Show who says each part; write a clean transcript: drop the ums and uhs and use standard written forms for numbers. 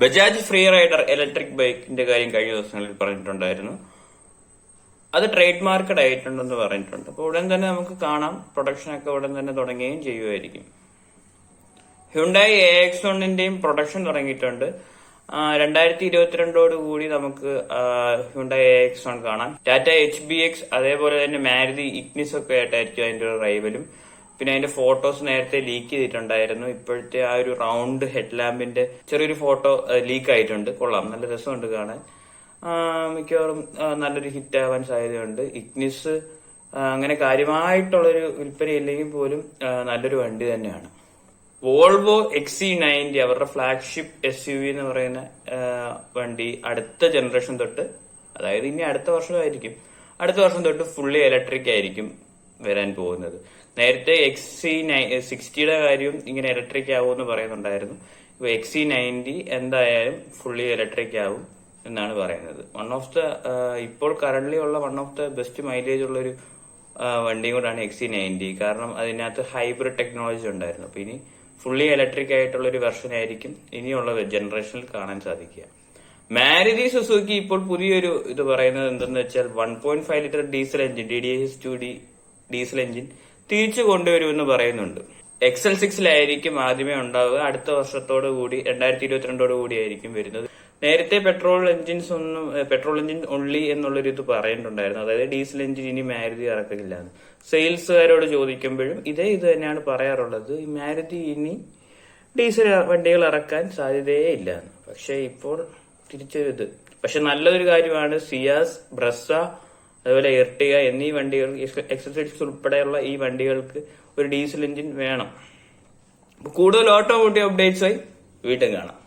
Speaker 1: Bajaj free rider electric ബൈക്കിന്റെ കാര്യം കഴിഞ്ഞ ദിവസങ്ങളിൽ പറഞ്ഞിട്ടുണ്ടായിരുന്നു. അത് ട്രേഡ് മാർക്കഡ് ആയിട്ടുണ്ടെന്ന് പറഞ്ഞിട്ടുണ്ട്. അപ്പോൾ ഉടൻ തന്നെ നമുക്ക് കാണാം, പ്രൊഡക്ഷനൊക്കെ ഉടൻ തന്നെ തുടങ്ങുകയും ചെയ്യുമായിരിക്കും. ഹ്യുണ്ടായി AX1ന്റെയും പ്രൊഡക്ഷൻ തുടങ്ങിയിട്ടുണ്ട്. 2022 കൂടി നമുക്ക് ഹ്യുണ്ടായി AX1 കാണാം. ടാറ്റ HBX അതേപോലെ തന്നെ മാരുതി ഇഗ്നിസ് ഒക്കെ ആയിട്ടായിരിക്കും അതിന്റെ ഒരു റൈവലും. പിന്നെ അതിന്റെ ഫോട്ടോസ് നേരത്തെ ലീക്ക് ചെയ്തിട്ടുണ്ടായിരുന്നു. ഇപ്പോഴത്തെ ആ ഒരു റൗണ്ട് ഹെഡ് ലാമ്പിന്റെ ചെറിയൊരു ഫോട്ടോ ലീക്ക് ആയിട്ടുണ്ട്. കൊള്ളാം, നല്ല രസമുണ്ട് കാണാൻ. മിക്കവാറും നല്ലൊരു ഹിറ്റ് ആവാൻ സാധ്യതയുണ്ട്. ഇഗ്നിസ് അങ്ങനെ കാര്യമായിട്ടുള്ളൊരു വിൽപ്പനയില്ലെങ്കിൽ പോലും നല്ലൊരു വണ്ടി തന്നെയാണ്. വോൾവോ XC90 അവരുടെ ഫ്ലാഗ്ഷിപ്പ് SUV എന്ന് പറയുന്ന വണ്ടി അടുത്ത ജനറേഷൻ തൊട്ട്, അതായത് ഇനി അടുത്ത വർഷമായിരിക്കും, അടുത്ത വർഷം തൊട്ട് ഫുള്ളി ഇലക്ട്രിക് ആയിരിക്കും വരാൻ പോകുന്നത്. നേരത്തെ XC60യുടെ കാര്യവും ഇങ്ങനെ ഇലക്ട്രിക് ആവുമെന്ന് പറയുന്നുണ്ടായിരുന്നു. ഇപ്പൊ XC90 എന്തായാലും ഫുള്ളി ഇലക്ട്രിക് ആവും എന്നാണ് പറയുന്നത്. ഇപ്പോൾ കറന്റ്ലി ഉള്ള one of the best mileage ഉള്ള ഒരു വണ്ടിയും കൂടാണ് XC90. കാരണം അതിനകത്ത് ഹൈബ്രിഡ് ടെക്നോളജി ഉണ്ടായിരുന്നു. അപ്പൊ ഇനി ഫുള്ളി ഇലക്ട്രിക് ആയിട്ടുള്ള ഒരു വെർഷൻ ആയിരിക്കും ഇനിയുള്ള ജനറേഷനിൽ കാണാൻ സാധിക്കുക. മാരുതി സുസുക്കി ഇപ്പോൾ പുതിയൊരു ഇത് പറയുന്നത് എന്തെന്ന് വെച്ചാൽ 1.5 litre diesel engine, DDS2D diesel engine തിരിച്ചു കൊണ്ടുവരുമെന്ന് പറയുന്നുണ്ട്. XL6 ആദ്യമേ ഉണ്ടാവുക. അടുത്ത വർഷത്തോടു കൂടി 2022 കൂടി ആയിരിക്കും വരുന്നത്. നേരത്തെ പെട്രോൾ എഞ്ചിൻ ഓൺലി എന്നുള്ളൊരു ഇത് പറയുന്നുണ്ടായിരുന്നു. അതായത് ഡീസൽ എഞ്ചിൻ ഇനി മാരുതി ഇറക്കില്ല എന്ന്. സെയിൽസുകാരോട് ചോദിക്കുമ്പോഴും ഇത് തന്നെയാണ് പറയാറുള്ളത്. മാരുതി ഇനി ഡീസൽ വണ്ടികൾ ഇറക്കാൻ സാധ്യതയേ ഇല്ല എന്ന്. പക്ഷെ ഇപ്പോൾ തിരിച്ചൊരു ഇത്. പക്ഷെ നല്ലൊരു കാര്യമാണ്, സിയാസ്, ബ്രസ, അതുപോലെ എർട്ടിക എന്നീ വണ്ടികൾ, XL6 ഉൾപ്പെടെയുള്ള ഈ വണ്ടികൾക്ക് ഒരു ഡീസൽ എഞ്ചിൻ വേണം. കൂടുതൽ ഓട്ടോമോട്ടീവ് അപ്ഡേറ്റ്സായി വീണ്ടും കാണാം.